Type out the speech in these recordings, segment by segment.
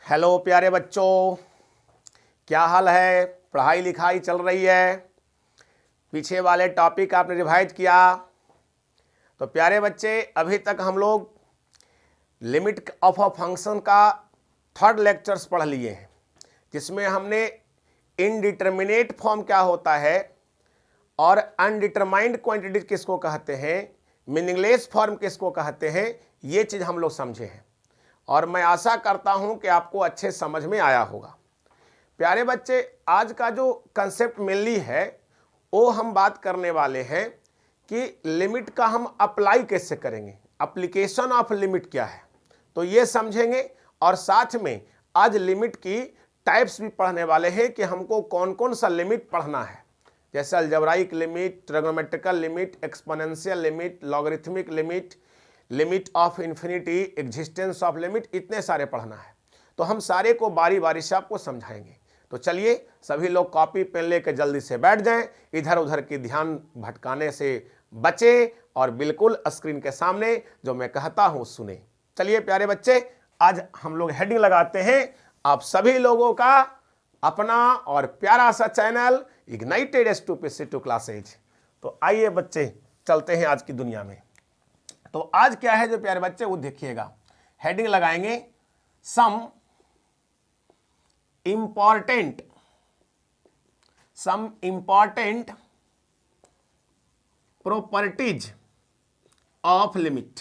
Hello प्यारे बच्चों, क्या हाल है? पढ़ाई लिखाई चल रही है? पीछे वाले टॉपिक आपने रिवाइज किया? तो प्यारे बच्चे, अभी तक हम लोग लिमिट ऑफ अ फंक्शन का थर्ड लेक्चर्स पढ़ लिए हैं, जिसमें हमने इनडिटर्मिनेट फॉर्म क्या होता है और अनडिटरमाइंड क्वांटिटी किसको कहते हैं, मीनिंगलेस फॉर्म किसको कहते हैं, ये चीज़ हम लोग समझे हैं। और मैं आशा करता हूं कि आपको अच्छे समझ में आया होगा। प्यारे बच्चे, आज का जो कंसेप्ट मेनली है वो हम बात करने वाले हैं कि लिमिट का हम अप्लाई कैसे करेंगे, एप्लीकेशन ऑफ लिमिट क्या है, तो ये समझेंगे। और साथ में आज लिमिट की टाइप्स भी पढ़ने वाले हैं कि हमको कौन कौन सा लिमिट पढ़ना है, जैसे algebraic limit, trigonometrical limit, exponential limit, logarithmic limit, limit of infinity, existence of limit, इतने सारे पढ़ना है। तो हम सारे को बारी बारी से आपको समझाएंगे। तो चलिए सभी लोग कॉपी पेन लेकर जल्दी से बैठ जाएं, इधर उधर की ध्यान भटकाने से बचे और बिल्कुल स्क्रीन के सामने जो मैं कहता हूं सुने। चलिए प्यारे बच्चे, आज हम लोग हेडिंग लगाते हैं आप सभी लोगों का अपना और प्यारा सा चैनल इग्नाइटेड S2P क्लासेज। तो आइए बच्चे, चलते हैं आज की दुनिया में। तो आज क्या है जो प्यारे बच्चे वो देखिएगा, हेडिंग लगाएंगे some important properties of limit.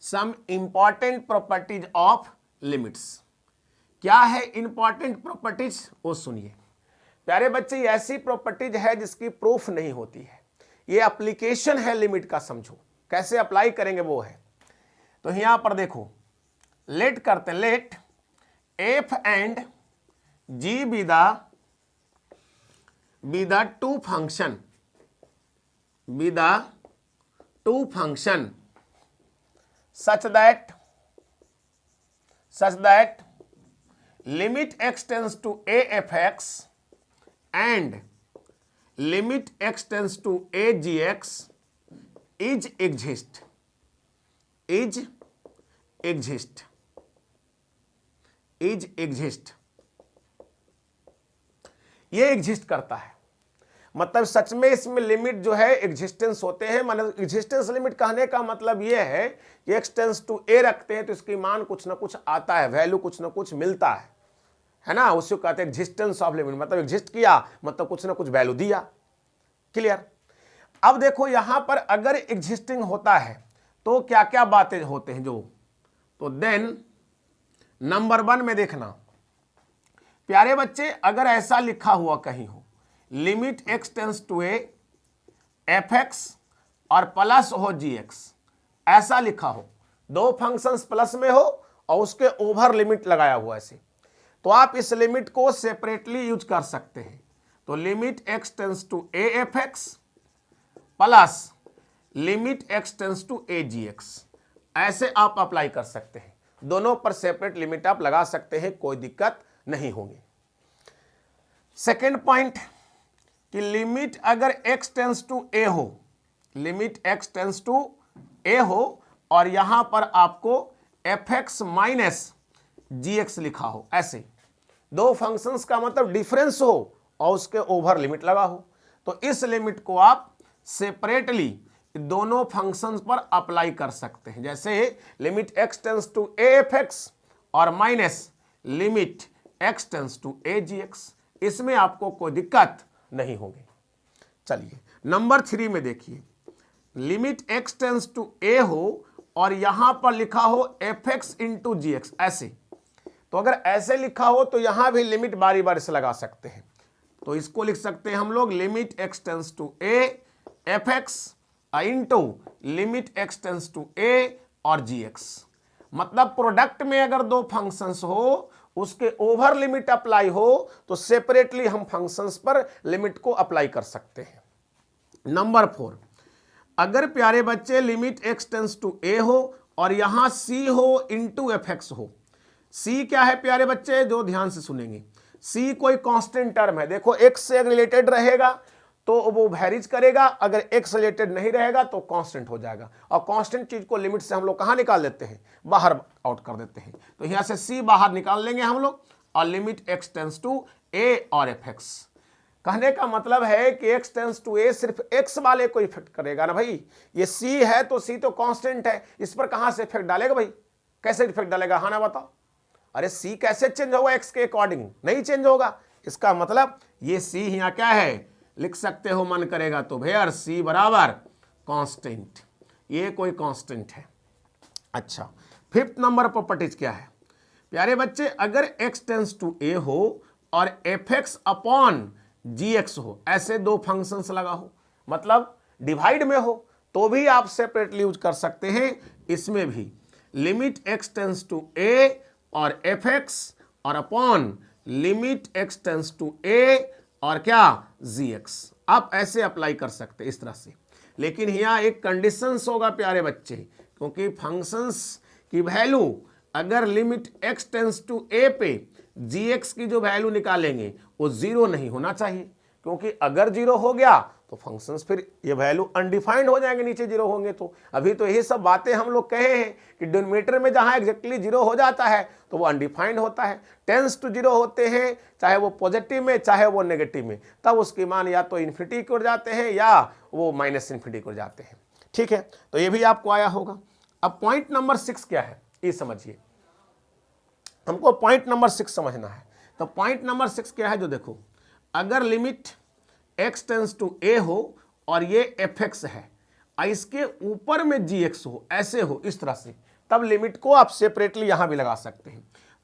Some important properties of limits. क्या है इंपॉर्टेंट प्रॉपर्टीज, वो सुनिए प्यारे बच्चे। ये ऐसी प्रॉपर्टीज है जिसकी प्रूफ नहीं होती है, ये एप्लीकेशन है लिमिट का। समझो कैसे अप्लाई करेंगे वो है। तो यहां पर देखो, लेट करते हैं, let F and G be the two function such that limit x tends to a fx and limit x tends to a gx is exist ये एग्जिस्ट करता है। मतलब सच में इसमें लिमिट जो है एग्जिस्टेंस होते हैं। मतलब एग्जिस्टेंस लिमिट कहने का मतलब ये है कि x टेंस टू a रखते हैं तो इसकी मान कुछ ना कुछ आता है, वैल्यू कुछ ना कुछ मिलता है ना, उसको कहते हैं एग्जिस्टेंस ऑफ लिमिट। मतलब एग्जिस्ट किया मतलब कुछ ना कुछ वैल्यू दिया। क्लियर? अब देखो यहां पर अगर एग्जिस्टिंग होता है तो क्या क्या बातें होते हैं जो, तो देन नंबर 1 में देखना प्यारे बच्चे, अगर ऐसा लिखा हुआ कहीं हो limit x tends to a fx और प्लस हो gx, ऐसा लिखा हो, दो फंक्शंस प्लस में हो और उसके ओवर लिमिट लगाया हुआ ऐसे, तो आप इस लिमिट को सेपरेटली यूज कर सकते हैं। तो limit x tends to a fx plus limit x tends to a gx, ऐसे आप अप्लाई कर सकते हैं। दोनों पर सेपरेट लिमिट आप लगा सकते हैं, कोई दिक्कत नहीं होगी। सेकेंड पॉइंट कि लिमिट अगर x टेंस टू a हो, limit x tends to a हो और यहां पर आपको fx माइनस gx लिखा हो, ऐसे दो फंक्शंस का मतलब डिफरेंस हो और उसके ओवर लिमिट लगा हो, तो इस लिमिट को आप सेपरेटली दोनों फंक्शंस पर अप्लाई कर सकते हैं। जैसे limit x tends to a fx और minus limit x tends to a gx, इसमें आपको कोई दिक्कत नहीं होगी। चलिए नंबर 3 में देखिए, limit x tends to a हो और यहां पर लिखा हो fx इंटू gx, ऐसे। तो अगर ऐसे लिखा हो तो यहां भी लिमिट बारी बारी से लगा सकते हैं। तो इसको लिख सकते हैं हम लोग limit x tends to a fx into limit x tends to a और gx। मतलब प्रोडक्ट में अगर दो फंक्शंस हो उसके ओवर लिमिट अप्लाई हो तो सेपरेटली हम फंक्शंस पर लिमिट को अप्लाई कर सकते हैं। नंबर 4, अगर प्यारे बच्चे limit x tends to a हो और यहां c हो इंटू fx हो। c क्या है प्यारे बच्चे, जो ध्यान से सुनेंगे, c कोई कांस्टेंट टर्म है। देखो x से रिलेटेड रहेगा तो वो वैरीज करेगा, अगर x रिलेटेड नहीं रहेगा तो कांस्टेंट हो जाएगा। और कांस्टेंट चीज को लिमिट से हम लोग कहां निकाल देते हैं, बाहर आउट कर देते हैं। तो यहां से c बाहर निकाल लेंगे हम लोग, और limit x tends to a और fx। कहने का मतलब है कि x टेंस टू a सिर्फ x वाले को इफेक्ट करेगा ना भाई। ये c है तो c तो कांस्टेंट है, इस पर कहां से इफेक्ट डालेगा भाई, कैसे इफेक्ट डालेगा, हाँ ना बताओ। अरे c कैसे चेंज होगा x के अकॉर्डिंग, नहीं चेंज होगा। इसका मतलब ये c यहाँ क्या है, लिख सकते हो मन करेगा तो वेयर c बराबर कांस्टेंट, ये कोई कांस्टेंट है। अच्छा, फिफ्थ नंबर प्रॉपर्टीज क्या है प्यारे बच्चे, अगर x टेंस टू a हो और fx अपॉन gx हो, ऐसे दो फंक्शंस लगा हो, मतलब डिवाइड में हो, तो भी आप सेपरेटली यूज कर सकते हैं। इसमें भी limit x tends to a और fx और upon limit x tends to a और क्या gx, आप ऐसे अप्लाई कर सकते हैं इस तरह से। लेकिन यहाँ एक कंडीशंस होगा प्यारे बच्चे, क्योंकि फंक्शंस की वैल्यू अगर limit x tends to a पे gx की जो वैल्यू निकालेंगे वो जीरो नहीं होना चाहिए, क्योंकि अगर जीरो हो गया तो फंक्शंस फिर ये वैल्यू अनडिफाइंड हो जाएंगे, नीचे जीरो होंगे। तो अभी तो यही सब बातें हम लोग कहे हैं कि डिनोमिनेटर में जहां एग्जैक्टली जीरो हो जाता है तो वो अनडिफाइंड होता है। टेंस टू जीरो होते हैं, चाहे वो पॉजिटिव में चाहे वो नेगेटिव में, तब उसकी मान या तो इन्फिनिटी की ओर जाते हैं या वो माइनस इन्फिनिटी की ओर जाते हैं। ठीक है, तो ये भी आपको आया होगा। अब पॉइंट नंबर 6 क्या है ये समझिए, हमको पॉइंट नंबर 6 समझना है। तो पॉइंट नंबर 6 क्या है, जो देखो, अगर limit x tends to a हो और ये fx है, इसके ऊपर में gx हो, ऐसे हो इस तरह से, तब लिमिट को आप सेपरेटली यहां भी लगा सकते हैं।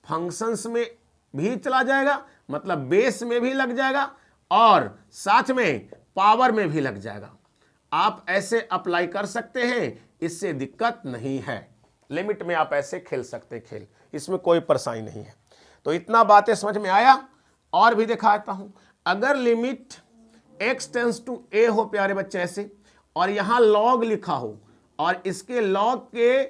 फंक्शंस में भी चला जाएगा, मतलब बेस में भी लग जाएगा और साथ में पावर में भी लग जाएगा। आप ऐसे अप्लाई कर सकते हैं, इससे दिक्कत नहीं है। लिमिट में आप ऐसे खेल सकते हैं खेल, इसमें कोई परेशानी नहीं है। तो इतना बातें समझ में आया। और भी दिखाता हूं, अगर limit x tends to a हो प्यारे बच्चे ऐसे, और यहां log लिखा हो और इसके log के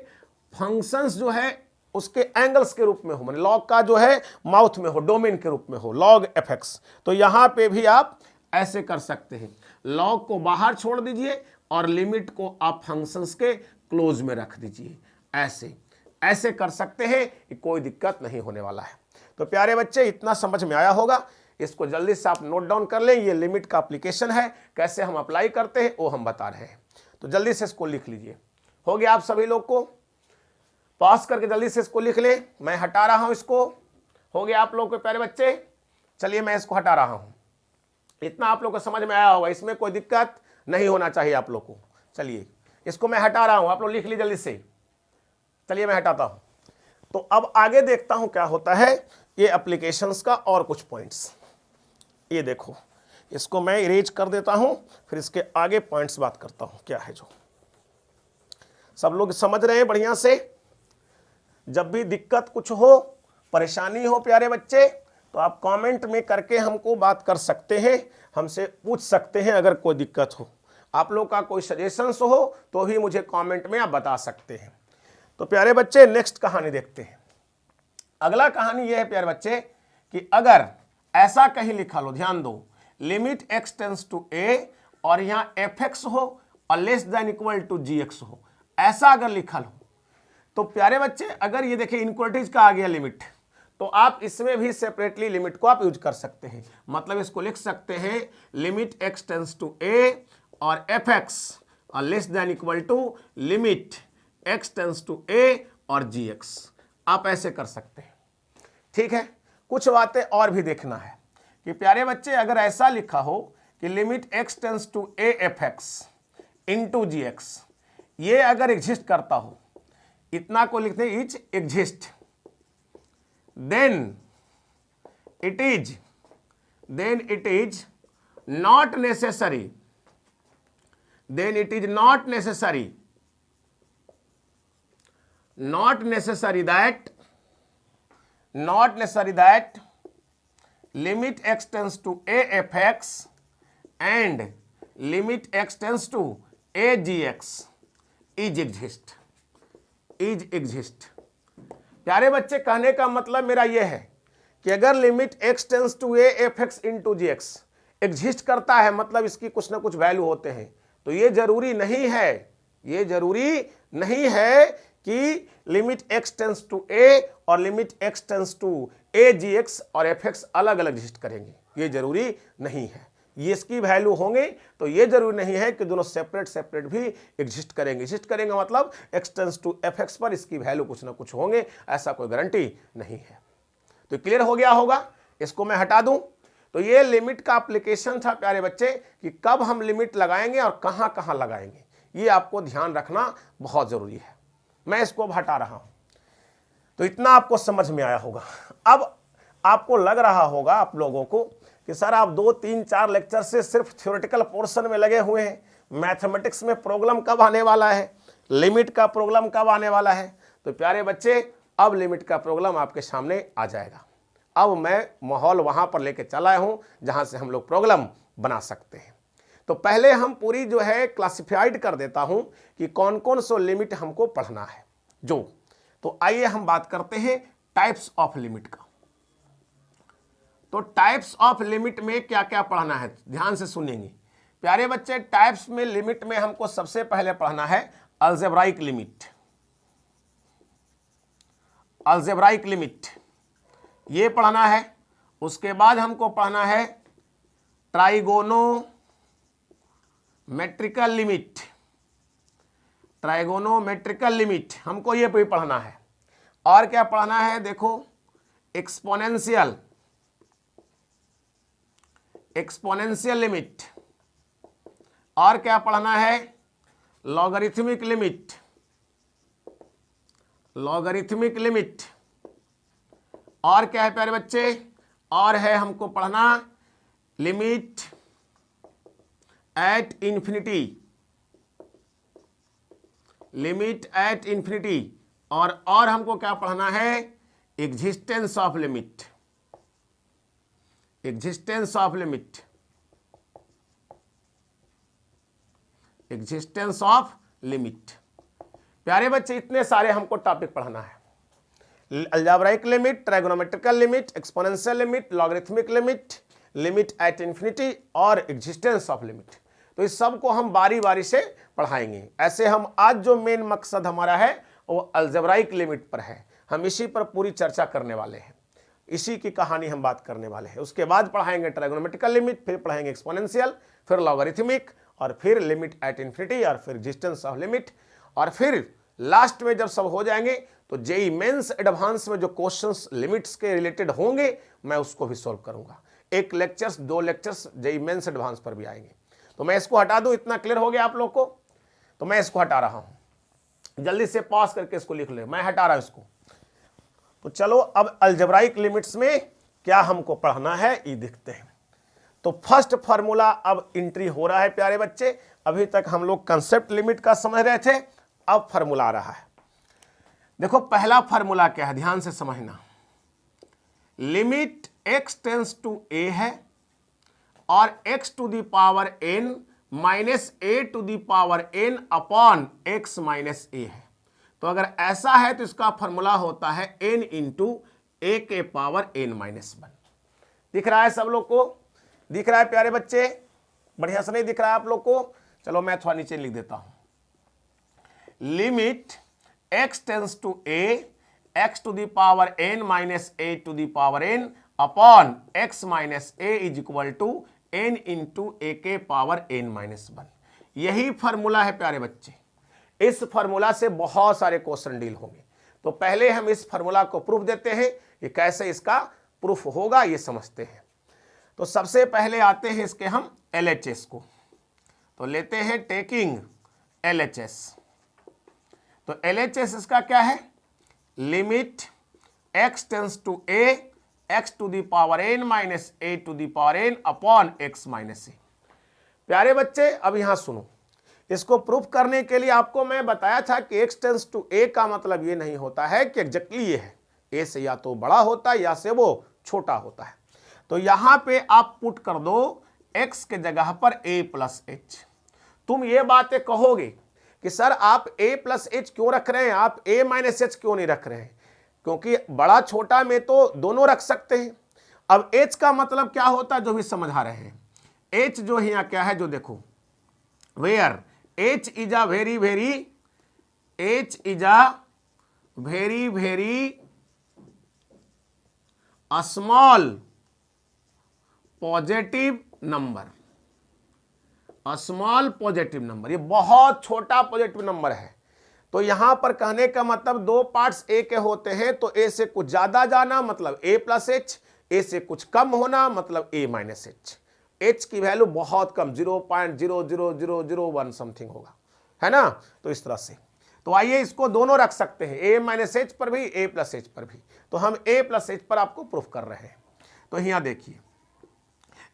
फंक्शंस जो है उसके एंगल्स के रूप में हो, मतलब log का जो है माउथ में हो, डोमेन के रूप में हो, log fx, तो यहां पे भी आप ऐसे कर सकते हैं। log को बाहर छोड़ दीजिए और लिमिट को आप फंक्शंस के क्लोज में रख दीजिए, ऐसे ऐसे कर सकते हैं कि कोई दिक्कत नहीं होने वाला है। तो प्यारे बच्चे इतना समझ में आया होगा, इसको जल्दी से आप नोट डाउन कर लें। ये लिमिट का एप्लीकेशन है, कैसे हम अप्लाई करते हैं वो हम बता रहे हैं, तो जल्दी से इसको लिख लीजिए। हो गया, आप सभी लोग को पास करके जल्दी से इसको लिख ले। मैं हटा रहा हूं इसको, हो गया आप लोग को प्यारे बच्चे। चलिए मैं इसको हटा रहा हूं, इतना आप लोग को समझ में आया होगा, इसमें कोई दिक्कत नहीं होना चाहिए आप लोग को। चलिए इसको मैं हटा रहा हूं, आप लोग लिख लीजिए जल्दी से। चलिए मैं हटाता हूं। तो अब आगे देखता हूं क्या होता है ये एप्लीकेशंस का और कुछ पॉइंट्स। ये देखो, इसको मैं इरेज कर देता हूं, फिर इसके आगे पॉइंट्स बात करता हूं क्या है जो सब लोग समझ रहे हैं बढ़िया से। जब भी दिक्कत कुछ हो, परेशानी हो प्यारे बच्चे, तो आप कमेंट में करके हमको बात कर सकते हैं, हमसे पूछ सकते हैं। अगर कोई दिक्कत हो, आप लोग का कोई सजेशंस हो तो भी मुझे कमेंट में आप बता सकते हैं। तो प्यारे बच्चे नेक्स्ट कहानी देखते हैं। अगला कहानी यह है प्यारे बच्चे कि अगर ऐसा कहीं लिखा लो, ध्यान दो, limit x tends to a और यहां fx हो और less than equal to gx हो, ऐसा अगर लिखा लो, तो प्यारे बच्चे अगर ये देखिए इनक्वलिटीज का आ गया लिमिट, तो आप इसमें भी सेपरेटली लिमिट को आप यूज कर सकते हैं। मतलब इसको लिख सकते हैं limit x tends to a और fx और less than equal to limit x tends to a और gx, आप ऐसे कर सकते हैं। ठीक है, कुछ बातें और भी देखना है कि प्यारे बच्चे अगर ऐसा लिखा हो कि limit x tends to a fx into gx, ये अगर एग्जिस्ट करता हो, इतना को लिखते हैं each exist, then it is not necessary, that limit x tends to a fx and limit x tends to a gx is exist। प्यारे बच्चे कहने का मतलब मेरा यह है कि अगर limit x tends to a fx into gx exist करता है मतलब इसकी कुछ ना कुछ वैल्यू होते हैं। तो ये जरूरी नहीं है, ये जरूरी नहीं है कि limit x tends to a और limit x tends to a gx और fx अलग अलग एग्जिस्ट करेंगे, ये जरूरी नहीं है। ये इसकी वैल्यू होंगे तो ये जरूरी नहीं है कि दोनों सेपरेट सेपरेट भी एग्जिस्ट करेंगे। एग्जिस्ट करेंगे मतलब x टेंस टू fx पर इसकी वैल्यू कुछ ना कुछ होंगे, ऐसा कोई गारंटी नहीं है। तो क्लियर हो गया होगा, इसको मैं हटा दूं। तो ये लिमिट का एप्लीकेशन था प्यारे बच्चे कि कब हम लिमिट लगाएंगे और कहां कहां लगाएंगे, ये आपको ध्यान रखना बहुत जरूरी है। मैं इसको अब हटा रहा हूं, तो इतना आपको समझ में आया होगा। अब आपको लग रहा होगा आप लोगों को कि सर आप 2, 3, 4 लेक्चर से सिर्फ थ्योरेटिकल पोर्शन में लगे हुए हैं, मैथमेटिक्स में प्रॉब्लम कब आने वाला है, लिमिट का प्रॉब्लम कब आने वाला है। तो प्यारे बच्चे अब लिमिट का प्रॉब्लम आपके सामने आ जाएगा। अब मैं माहौल वहां पर लेके चला हूं जहां से हम लोग प्रॉब्लम बना सकते हैं। तो पहले हम पूरी जो है क्लासिफाइड कर देता हूं कि कौन कौन सो लिमिट हमको पढ़ना है जो। तो आइए हम बात करते हैं टाइप्स ऑफ लिमिट का। तो टाइप्स ऑफ लिमिट में क्या क्या पढ़ना है, ध्यान से सुनेंगे प्यारे बच्चे। टाइप्स में लिमिट में हमको सबसे पहले पढ़ना है अलजेब्राइक लिमिट। अलजेब्राइक लिमिट ये पढ़ना है। उसके बाद हमको पढ़ना है ट्राइगोनोमेट्रिकल लिमिट। ट्राइगोनोमेट्रिकल लिमिट हमको ये भी पढ़ना है। और क्या पढ़ना है, देखो एक्सपोनेंशियल लिमिट। और क्या पढ़ना है, लॉगरिथमिक लिमिट। Logarithmic limit. और क्या है प्यारे बच्चे, और है हमको पढ़ना limit at infinity. Limit at infinity. और हमको क्या पढ़ना है, existence of limit. Existence of limit. Existence of limit. प्यारे बच्चे इतने सारे हमको टॉपिक पढ़ना है। Algebraic limit, trigonometrical limit, exponential limit, logarithmic limit, limit at infinity और एग्जिस्टेंस ऑफ लिमिट। तो इस सब को हम बारी बारी से पढ़ाएंगे। ऐसे हम आज जो मेन मकसद हमारा है वो अलजेब्राइक लिमिट पर है। हम इसी पर पूरी चर्चा करने वाले हैं, इसी की कहानी हम बात करने वाले हैं। उसके बाद पढ़ाएंगे ट्राइगोनोमेट्रिकल लिमिट, फिर पढ़ाएंगे एक्सपोनेंशियल, फिर लॉगरिथमिक और फिर लिमिट एट इंफिनिटी और फिर एग्जिस्टेंस ऑफ लिमिट। और फिर लास्ट में जब सब हो जाएंगे तो जेईई मेंस एडवांस में जो क्वेश्चंस लिमिट्स के रिलेटेड होंगे मैं उसको भी सॉल्व करूंगा। 1 lectures 2 lectures JEE mains advance पर भी आएंगे। तो मैं इसको हटा दूं, इतना क्लियर हो गया आप लोग को। तो मैं इसको हटा रहा हूं, जल्दी से पॉज करके इसको लिख ले, मैं हटा रहा हूं इसको। तो चलो अब अलजेब्राइक लिमिट्स में क्या हमको पढ़ना है ये देखते हैं। तो फर्स्ट फार्मूला अब एंट्री हो रहा है प्यारे बच्चे। अभी तक हम लोग कंसेप्ट लिमिट का समझ रहे थे, अब फार्मूला आ रहा है। देखो पहला फार्मूला क्या है, ध्यान से समझना। Limit x tends to a है और x to the power n minus a to the power n upon x minus a है। तो अगर ऐसा है तो इसका फार्मूला होता है n इंटू a के पावर n माइनस 1। दिख रहा है सब लोग को, दिख रहा है प्यारे बच्चे, बढ़िया से नहीं दिख रहा है आप लोग को। चलो मैं थोड़ा नीचे लिख देता हूं। Limit x tends to a x to the power n minus a to the power n upon x minus a is equal to n into a के पावर n माइनस 1। यही फार्मूला है प्यारे बच्चे। इस फार्मूला से बहुत सारे question deal होंगे। तो पहले हम इस फार्मूला को प्रूफ देते हैं कि कैसे इसका प्रूफ होगा ये समझते हैं। तो सबसे पहले आते हैं इसके हम LHS को। तो लेते हैं टेकिंग LHS। तो LHS इसका क्या है, limit x tends to a x to the power n minus a to the power n upon x minus a। प्यारे बच्चे अब यहां सुनो, इसको प्रूफ करने के लिए आपको मैं बताया था कि x टेंस टू a का मतलब ये नहीं होता है कि एग्जैक्टली ये है, a से या तो बड़ा होता है या से वो छोटा होता है। तो यहां पे आप पुट कर दो x के जगह पर a प्लस h। तुम ये बातें कहोगे कि सर आप a प्लस h क्यों रख रहे हैं, आप a माइनस h क्यों नहीं रख रहे हैं, क्योंकि बड़ा छोटा में तो दोनों रख सकते हैं। अब h का मतलब क्या होता है जो भी समझा रहे हैं, एच जो यहाँ क्या है, जो देखो where h is a very very, h is a very very small positive number, small positive number, ये बहुत छोटा पॉजिटिव नंबर है। तो यहां पर कहने का मतलब दो पार्ट्स ए के होते हैं, तो ए से कुछ ज्यादा जाना मतलब ए प्लस एच, ए से कुछ कम होना मतलब ए माइनस एच। एच की वैल्यू बहुत कम 0.00001 समथिंग होगा, है ना। तो इस तरह से, तो आइए इसको दोनों रख सकते हैं, ए माइनस एच पर भी, ए प्लस एच पर भी। तो हम ए प्लस एच पर आपको प्रूफ कर रहे हैं। तो यहां देखिए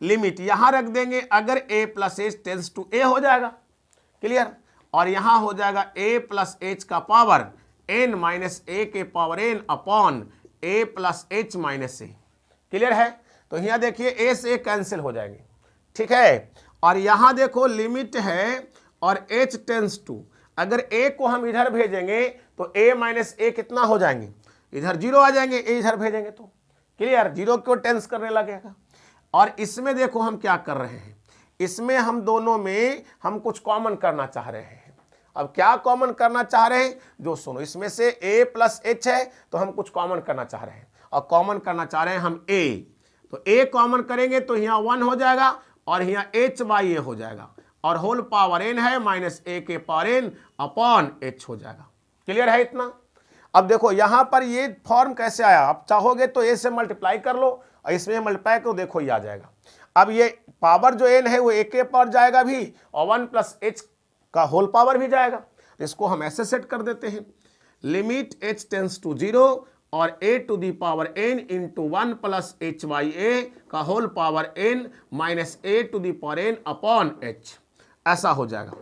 लिमिट यहां रख देंगे, अगर ए प्लस एच टेंस टू ए हो जाएगा, क्लियर। और यहां हो जाएगा ए प्लस एच का पावर एन माइनस ए के पावर एन अपॉन ए प्लस एच माइनस ए, क्लियर है। तो यहां देखिए ए से ए कैंसिल हो जाएंगे, ठीक है। और यहां देखो लिमिट है और एच टेंस टू, अगर ए को हम इधर भेजेंगे तो ए माइनस ए कितना हो जाएंगे, इधर जीरो आ जाएंगे, ए इधर भेजेंगे तो क्लियर, जीरो को टेंस करने लगेगा। और इसमें देखो हम क्या कर रहे हैं, इसमें हम दोनों में हम कुछ कॉमन करना चाह रहे हैं। अब क्या कॉमन करना चाह रहे हैं, जो सुनो, इसमें से a प्लस एच है तो हम कुछ कॉमन करना चाह रहे हैं, और कॉमन करना चाह रहे हैं हम a। तो a कॉमन करेंगे तो यहाँ 1 हो जाएगा और यहाँ h बाई ए हो जाएगा, और होल पावर n है माइनस a के पावर n अपॉन h हो जाएगा, क्लियर है इतना। अब देखो यहां पर ये फॉर्म कैसे आया, आप चाहोगे तो a से मल्टीप्लाई कर लो और इसमें मल्टीप्लाई करो, देखो ये आ जाएगा। अब ये पावर जो n है वो a के पावर जाएगा भी, और 1 प्लस h का होल पावर भी जाएगा। तो इसको हम ऐसे सेट कर देते हैं, लिमिट h टेंस टू 0 और a to the power n into 1 plus h by a का whole power n minus a to the power n upon h, ऐसा हो जाएगा।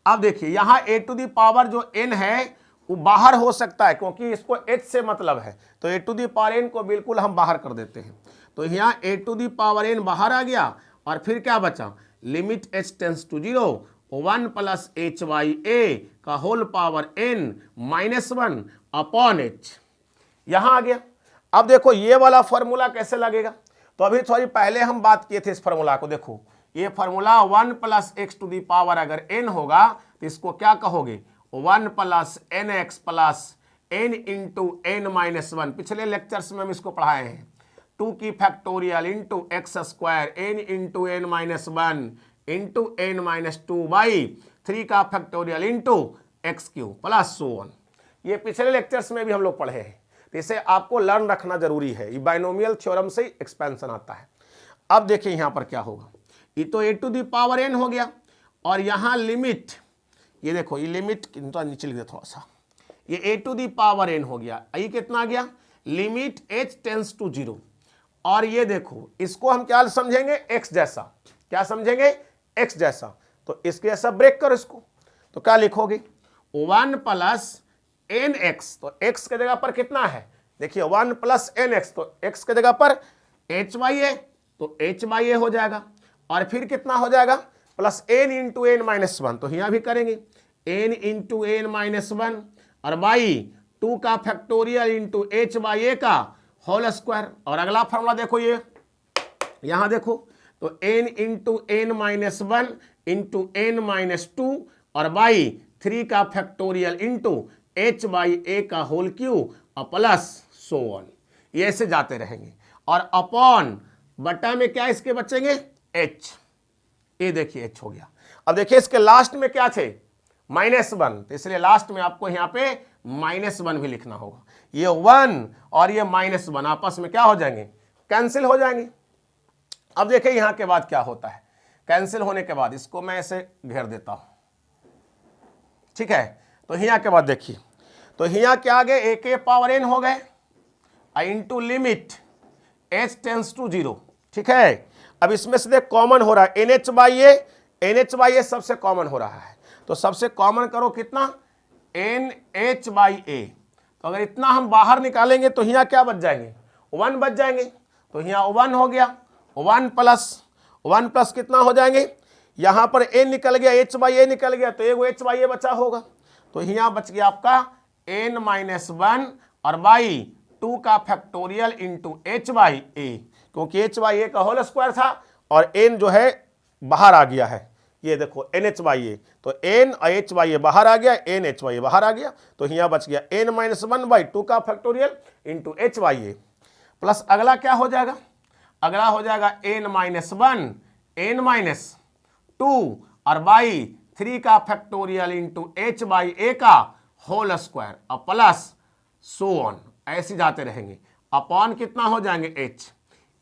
अब देखिए यहां a टू दी पावर जो n है वो बाहर हो सकता है, क्योंकि इसको h से मतलब है, तो a to the power n को बिल्कुल हम बाहर कर देते हैं। तो यहाँ a to the power n बाहर आ गया, और फिर क्या बचा, limit h tends to 0 1 plus h by a का whole power n minus 1 upon h, यहां आ गया। अब देखो ये वाला फॉर्मूला कैसे लगेगा, तो अभी थोड़ी पहले हम बात किए थे इस फॉर्मूला को। देखो ये formula 1 plus x to the power अगर n होगा तो इसको क्या कहोगे, 1 plus n x plus n into n minus 1। पिछले लेक्चर्स में हम इसको पढ़ाए हैं, 2 की factorial into x square n into n minus 1 into n minus 2 by 3 का factorial into x cube plus so on. ये पिछले लेक्चर्स में भी हम लोग पढ़े हैं, तो इसे आपको लर्न रखना जरूरी है, ये बाइनोमियल थ्योरम से एक्सपेंशन आता है। अब देखिए यहां पर क्या होगा, ये तो ए टू दी पावर एन हो गया, और यहां लिमिट, ये देखो ये लिमिट नीचे लिख दे थोड़ा सा, ये ए टू दी पावर एन हो गया, ये कितना आ गया, लिमिट एच टेंस टू 0। और ये देखो इसको हम क्या समझेंगे, एक्स जैसा, क्या समझेंगे, एक्स जैसा। तो इसके जैसा ब्रेक करो इसको, तो क्या लिखोगे, 1 प्लस एन एक्स, तो एक्स के जगह पर कितना है, देखिए 1 प्लस एन एक्स, तो एक्स के जगह पर एच बाई ए, तो एच बाई ए हो जाएगा, और फिर कितना हो जाएगा, plus n into n minus 1, तो यहां भी करेंगे एन इंटू एन माइनस 1 और बाई 2 का factorial into h by a का होल स्क्वायर। और अगला फॉर्मूला देखो, ये यहां देखो, तो n into n minus 1 into n minus 2 और बाई 3 का factorial into h by a का होल क्यू और प्लस सो ऑन, ये ऐसे जाते रहेंगे। और अपॉन बटा में क्या इसके बचेंगे, h, ये देखिए h हो गया। अब देखिए इसके लास्ट में क्या थे, -1, तो इसलिए लास्ट में आपको यहाँ पे -1 भी लिखना होगा। ये 1 और ये -1 आपस में क्या हो जाएंगे, कैंसिल हो जाएंगे। अब देखिए यहां के बाद क्या होता है, कैंसिल होने के बाद इसको मैं ऐसे घेर देता हूं, ठीक है। तो यहाँ के बाद देखिए, तो यहाँ क्या आ गए, ए के पावर n हो गए into limit h tends to 0, ठीक है। अब इसमें से देख कॉमन हो रहा है NH बाई ए सबसे कॉमन हो रहा है, तो सबसे कॉमन करो कितना, NH बाई ए। तो अगर इतना हम बाहर निकालेंगे तो यहाँ क्या बच जाएंगे, 1 बच जाएंगे, तो यहाँ 1 हो गया, 1 प्लस कितना हो जाएंगे, यहाँ पर n निकल गया, h बाई ए निकल गया, तो एगो h बाई ए बचा होगा, तो यहाँ बच गया आपका n माइनस 1 और बाई 2 का फैक्टोरियल इंटू एच बाई ए, क्योंकि h बाई ए का होल स्क्वायर था और n जो है बाहर आ गया है, ये देखो NH/A, तो NH/A बाहर आ गया, NH/A बाहर आ गया, तो यहाँ बच गया n-1/2 का फैक्टोरियल इंटू H/A प्लस अगला क्या हो जाएगा, अगला हो जाएगा n-1 n-2 और बाई 3 का फैक्टोरियल इंटू H/A का होल स्क्वायर और प्लस सो ऑन, ऐसे जाते रहेंगे। अपॉन कितना हो जाएंगे h,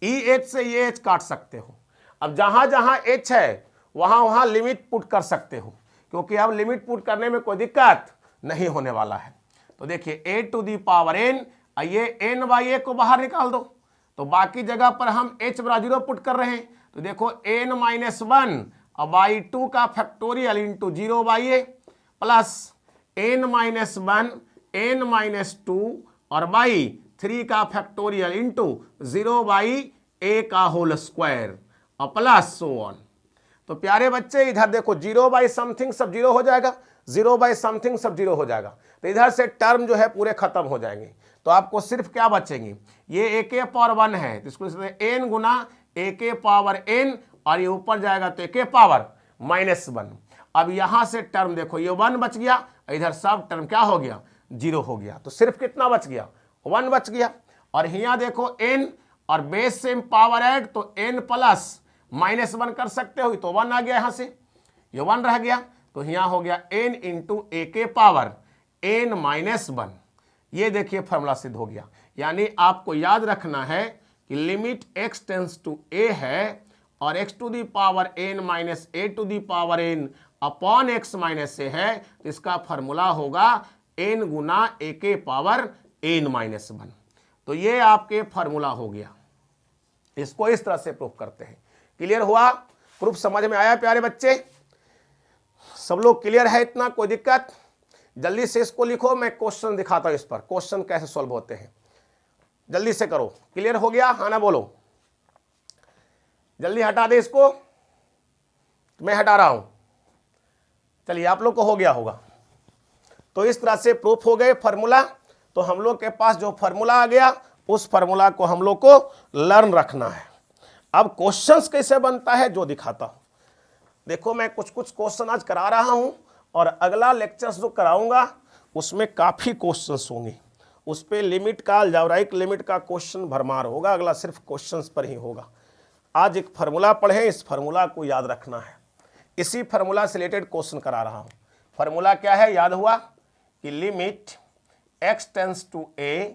EH से ये h काट सकते हो। अब जहां जहां h है वहां वहां लिमिट पुट कर सकते हो, क्योंकि अब लिमिट पुट करने में कोई दिक्कत नहीं होने वाला है। तो देखिए a⁴n, ये n/a को बाहर निकाल दो, तो बाकी जगह पर हम h बराबर 0 पुट कर रहे हैं, तो देखो n-1 और बाई 2 का factorial into 0/a plus n-1 n-2 और बाई 3 का फैक्टोरियल इंटू 0/a का होल स्क्वायर और प्लस सो ऑन। तो प्यारे बच्चे इधर देखो 0/समथिंग सब 0 हो जाएगा, 0/समथिंग सब 0 हो जाएगा, तो इधर से टर्म जो है पूरे खत्म हो जाएंगे। तो आपको सिर्फ क्या बचेंगे, ये a⁴n है तो इसको n गुना a⁴n और ये ऊपर जाएगा तो a⁻⁻1। अब यहां से टर्म देखो ये 1 बच गया, इधर सब टर्म क्या हो गया, 0 हो गया, तो सिर्फ कितना बच गया, 1 बच गया। और यहाँ देखो n और बेस से पावर ऐड तो n प्लस -1 कर सकते हो, तो 1 आ गया, यहां से ये 1 रह गया, तो यहाँ हो गया n इंटू a⁻n-1। ये देखिए फॉर्मूला सिद्ध हो गया। यानी आपको याद रखना है कि limit x tends to a है और x⁻n-a⁴n upon x minus a है, तो इसका फॉर्मूला होगा n गुना a⁻n-1। तो ये आपके फॉर्मूला हो गया, इसको इस तरह से प्रूफ करते हैं। क्लियर हुआ, प्रूफ समझ में आया प्यारे बच्चे, सब लोग क्लियर है, इतना कोई दिक्कत? जल्दी से इसको लिखो, मैं क्वेश्चन दिखाता हूं इस पर, क्वेश्चन कैसे सॉल्व होते हैं, जल्दी से करो। क्लियर हो गया, हाँ ना बोलो, जल्दी हटा दे इसको, मैं हटा रहा हूं। चलिए आप लोग को हो गया होगा। तो इस तरह से प्रूफ हो गए फार्मूला। तो हम लोग के पास जो फार्मूला आ गया उस फार्मूला को हम लोग को लर्न रखना है। अब क्वेश्चंस कैसे बनता है जो दिखाता हूं। देखो मैं कुछ कुछ क्वेश्चन आज करा रहा हूं और अगला लेक्चर्स जो कराऊंगा उसमें काफ़ी क्वेश्चंस होंगे, उस पर लिमिट का, अलजेब्राइक लिमिट का क्वेश्चन भरमार होगा, अगला सिर्फ क्वेश्चंस पर ही होगा। आज एक फार्मूला पढ़े, इस फार्मूला को याद रखना है, इसी फार्मूला से रिलेटेड क्वेश्चन करा रहा हूं। फार्मूला क्या है, याद हुआ कि limit x tends to a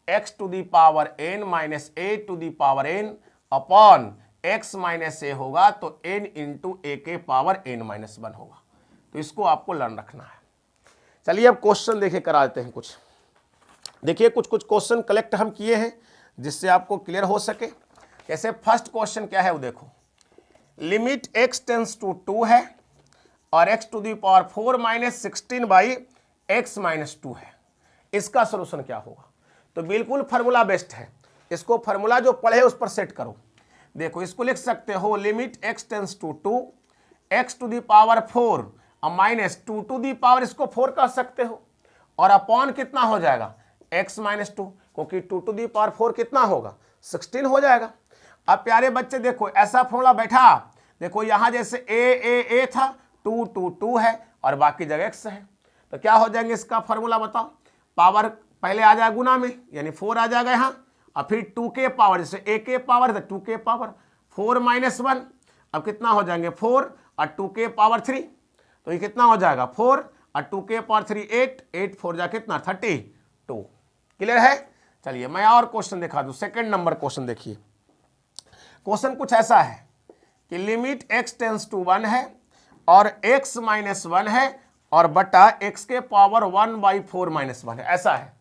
x⁻n minus a⁻n upon x minus a होगा तो n इंटू a⁻n-1 होगा। तो इसको आपको लर्न रखना है। चलिए अब क्वेश्चन देखिए करा देते हैं कुछ। देखिए कुछ कुछ क्वेश्चन कलेक्ट हम किए हैं जिससे आपको क्लियर हो सके। जैसे फर्स्ट क्वेश्चन क्या है वो देखो, लिमिट x टेंस टू 2 है और x⁴ minus 16 by x minus 2 है, इसका सोल्यूशन क्या होगा। तो बिल्कुल फार्मूला बेस्ट है, इसको फार्मूला जो पढ़े उस पर सेट करो। देखो इसको लिख सकते हो limit x tends to 2 x⁴ और माइनस 2 इसको 4 कर सकते हो और अपॉन कितना हो जाएगा x माइनस 2, क्योंकि 2⁴ कितना होगा 16 हो जाएगा। अब प्यारे बच्चे देखो ऐसा फॉर्मूला बैठा, देखो यहां जैसे a था 2 है और बाकी जगह x है, तो क्या हो जाएंगे इसका फॉर्मूला बताओ। पावर पहले आ जाएगा गुना में, यानी 4 आ जाएगा यहाँ, और फिर 2 के पावर, जैसे a के पावर है तो 2 के पावर 4 माइनस 1, अब कितना हो जाएंगे 4 और 2 के पावर 3, तो ये कितना हो जाएगा 4 और 2 के पावर 3 8 4 जा कितना 32। क्लियर है। चलिए मैं और क्वेश्चन दिखा दूं। सेकंड नंबर क्वेश्चन देखिए, क्वेश्चन कुछ ऐसा है कि लिमिट x टेंस टू 1 है और x माइनस 1 है और बटा x के पावर 1/4 माइनस 1 है, ऐसा है।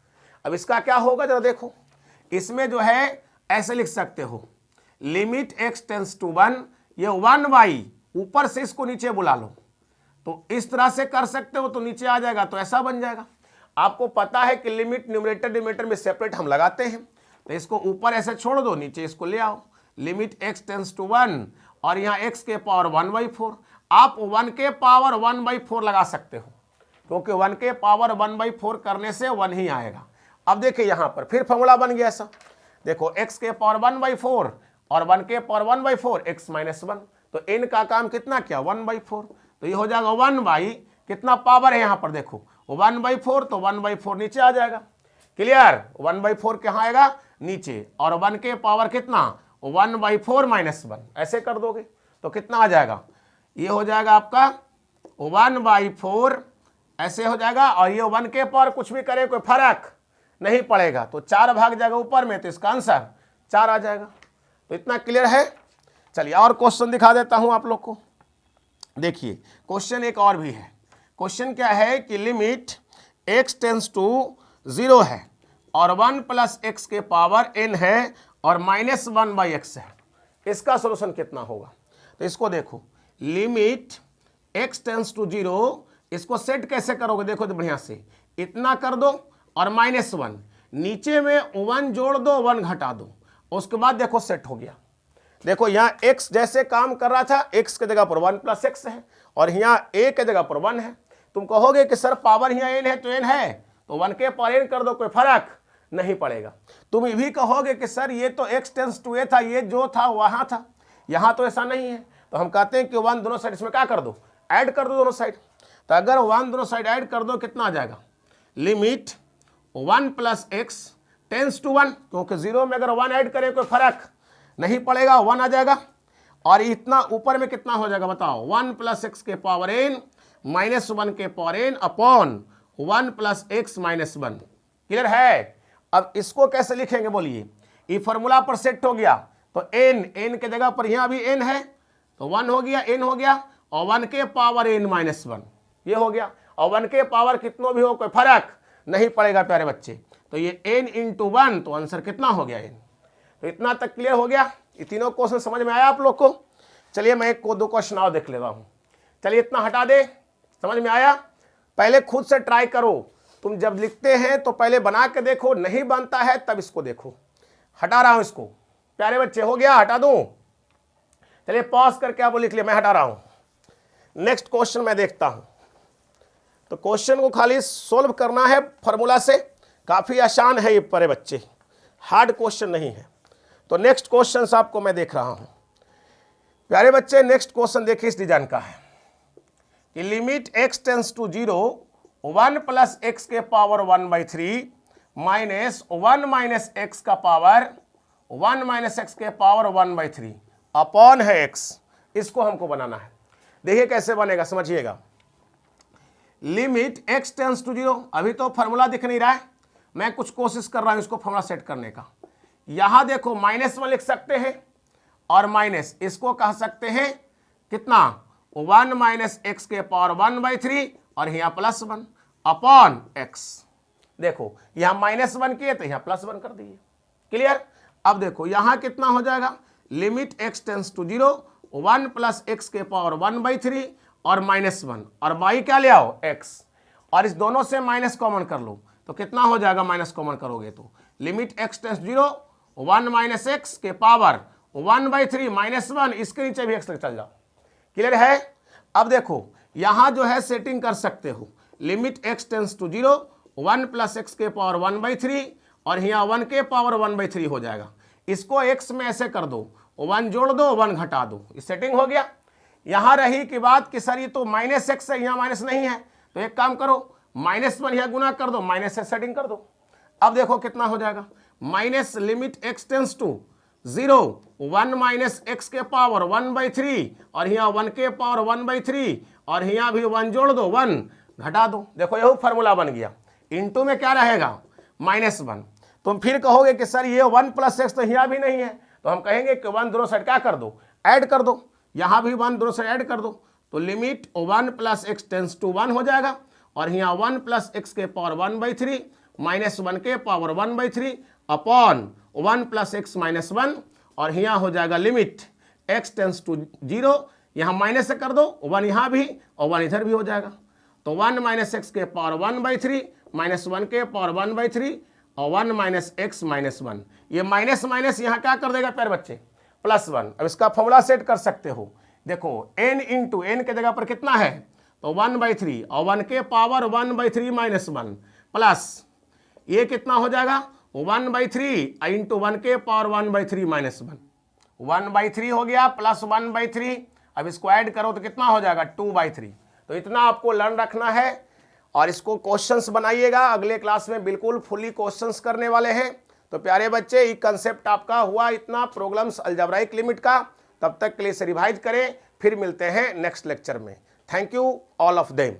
अब इसका क्या होगा जरा देखो, इसमें जो है ऐसे लिख सकते हो लिमिट x टेंस टू 1, ये 1 ऊपर से इसको नीचे बुला लो, तो इस तरह से कर सकते हो, तो नीचे आ जाएगा तो ऐसा बन जाएगा। आपको पता है कि लिमिट न्यूमरेटर डिनोमिनेटर में सेपरेट हम लगाते हैं, तो इसको ऊपर ऐसे छोड़ दो, नीचे इसको ले आओ। लिमिट x टेंस टू 1 और यहाँ x के पावर 1/4, आप 1 के पावर 1/4 लगा सकते हो, क्योंकि 1 के पावर 1/4 करने से 1 ही आएगा। अब देखिए यहाँ पर फिर फॉर्मूला बन गया ऐसा, देखो x के पावर 1/4 और 1 के पावर 1/4 x माइनस 1। तो n का काम कितना किया 1/4, तो ये हो जाएगा 1 बाई कितना पावर है यहाँ पर देखो 1/4, तो 1/4 नीचे आ जाएगा। क्लियर, 1/4 कहाँ आएगा नीचे, और 1 के पावर कितना 1/4 माइनस 1, ऐसे कर दोगे तो कितना आ जाएगा, ये हो जाएगा आपका 1/4 ऐसे हो जाएगा, और ये 1 के पावर कुछ भी करे कोई फर्क नहीं पड़ेगा, तो 4 भाग जाएगा ऊपर में, तो इसका आंसर 4 आ जाएगा। तो इतना क्लियर है। चलिए और क्वेश्चन दिखा देता हूं आप लोग को। देखिए क्वेश्चन एक और भी है। क्वेश्चन क्या है कि लिमिट x टेंस टू 0 है और 1 प्लस एक्स के पावर n है और -1/x है, इसका सोल्यूशन कितना होगा। तो इसको देखो, लिमिट x टेंस टू 0, इसको सेट कैसे करोगे देखो तो बढ़िया से, इतना कर दो और -1, नीचे में 1 जोड़ दो 1 घटा दो, उसके बाद देखो सेट हो गया। देखो यहाँ x जैसे काम कर रहा था, x के जगह पर 1 प्लस एक्स है और यहाँ a के जगह पर 1 है। तुम कहोगे कि सर पावर यहाँ n है तो n है, तो 1 के पावर n कर दो, कोई फर्क नहीं पड़ेगा। तुम ये भी कहोगे कि सर ये तो x टेंस टू a था, ये जो था वहाँ था, यहाँ तो ऐसा नहीं है, तो हम कहते हैं कि 1 दोनों साइड इसमें क्या कर दो, ऐड कर दो दोनों साइड। तो अगर 1 दोनों साइड ऐड कर दो कितना आ जाएगा, limit 1 plus x tends to 1, क्योंकि 0 में अगर 1 ऐड करें कोई फर्क नहीं पड़ेगा, 1 आ जाएगा। और इतना ऊपर में कितना हो जाएगा बताओ, 1 प्लस एक्स के पावर n माइनस 1 के power n upon 1 plus x minus 1। Clear है। अब इसको कैसे लिखेंगे बोलिए, ये फॉर्मूला पर सेट हो गया, तो n के जगह पर यहाँ भी n है, तो 1 हो गया, n हो गया, और 1 के पावर n माइनस 1 ये हो गया, और 1 के पावर कितनों भी हो कोई फर्क नहीं पड़ेगा प्यारे बच्चे। तो ये n इंटू 1, तो आंसर कितना हो गया n। तो इतना तक क्लियर हो गया, ये तीनों क्वेश्चन समझ में आया आप लोग को। चलिए मैं एक को 2 क्वेश्चन और देख लेता हूँ। चलिए इतना हटा दे, समझ में आया। पहले खुद से ट्राई करो, तुम जब लिखते हैं तो पहले बना के देखो, नहीं बनता है तब इसको देखो। हटा रहा हूँ इसको प्यारे बच्चे, हो गया हटा दूँ। चलिए पॉज करके आप लिख लिया, मैं हटा रहा हूँ। नेक्स्ट क्वेश्चन मैं देखता हूँ। तो क्वेश्चन को खाली सोल्व करना है फॉर्मूला से, काफ़ी आसान है ये प्यारे बच्चे, हार्ड क्वेश्चन नहीं है। तो नेक्स्ट क्वेश्चन आपको मैं देख रहा हूं प्यारे बच्चे। नेक्स्ट क्वेश्चन देखिए इस डिजाइन का है कि limit x tends to 0 1 plus x के पावर 1/3 माइनस 1 माइनस एक्स का पावर 1 माइनस एक्स के पावर 1/3 अपॉन है x। इसको हमको बनाना है। देखिए कैसे बनेगा, समझिएगा। लिमिट x टेंस टू 0, अभी तो फॉर्मूला दिख नहीं रहा है, मैं कुछ कोशिश कर रहा हूं इसको फॉर्मूला सेट करने का। यहां देखो -1 लिख सकते हैं और माइनस इसको कह सकते हैं कितना 1 माइनस एक्स के पावर 1/3 और यहाँ +1 अपॉन x। देखो यहां -1 किए तो यहाँ +1 कर दिए। क्लियर। अब देखो यहां कितना हो जाएगा, limit x tends to 0 1 plus x के पावर 1/3 और -1, और y क्या ले आओ x, और इस दोनों से माइनस कॉमन कर लो तो कितना हो जाएगा, माइनस कॉमन करोगे तो limit x tends 0 1 minus x के पावर 1/3 -1, इसके नीचे भी x तक चल जाओ। क्लियर है। अब देखो यहां जो है सेटिंग कर सकते हो, limit x tends to 0 1 plus x के पावर 1/3 और यहाँ 1 के पावर 1/3 हो जाएगा। इसको x में ऐसे कर दो, 1 जोड़ दो 1 घटा दो, ये सेटिंग हो गया। यहां रही की बात कि सर ये तो -x है, यहाँ माइनस नहीं है, तो एक काम करो -1 यहाँ गुना कर दो, माइनस से सेटिंग कर दो। अब देखो कितना हो जाएगा, minus limit x tends to 0 1 minus x के पावर 1/3 और यहाँ 1 के पावर 1/3 और यहाँ भी 1 जोड़ दो 1 घटा दो। देखो यही फार्मूला बन गया। इनटू में क्या रहेगा -1। तुम फिर कहोगे कि सर ये 1 प्लस एक्स तो यहाँ भी नहीं है, तो हम कहेंगे कि 1 दोनों साइड क्या कर दो, ऐड कर दो, यहाँ भी 1 दोनों साइड ऐड कर दो, तो limit 1 plus x tends to 1 हो जाएगा और यहाँ 1 प्लस एक्स के पावर 1/3 माइनस 1 के power 1/3 upon 1 plus x minus 1 और यहाँ हो जाएगा लिमिट x टेंस टू 0, यहाँ माइनस से कर दो 1 यहाँ भी और 1 इधर भी हो जाएगा, तो 1 माइनस एक्स के पावर 1/3 माइनस 1 के पावर 1/3 और 1 माइनस एक्स माइनस 1। ये माइनस माइनस यहाँ क्या कर देगा प्यारे बच्चे, +1। अब इसका फॉर्मूला सेट कर सकते हो। देखो n इंटू n के जगह पर कितना है, तो 1/3 और 1 के पावर 1/3 माइनस 1 प्लस ये कितना हो जाएगा 1/3 इंटू 1 के पावर 1/3 माइनस 1, 1/3 हो गया प्लस 1/3, अब इसको ऐड करो तो कितना हो जाएगा 2/3। तो इतना आपको लर्न रखना है और इसको क्वेश्चंस बनाइएगा, अगले क्लास में बिल्कुल फुली क्वेश्चंस करने वाले हैं। तो प्यारे बच्चे ये कंसेप्ट आपका हुआ इतना प्रॉब्लम्स अलजेब्राइक लिमिट का। तब तक के लिए इसे रिवाइज करें, फिर मिलते हैं नेक्स्ट लेक्चर में। Thank you all of them.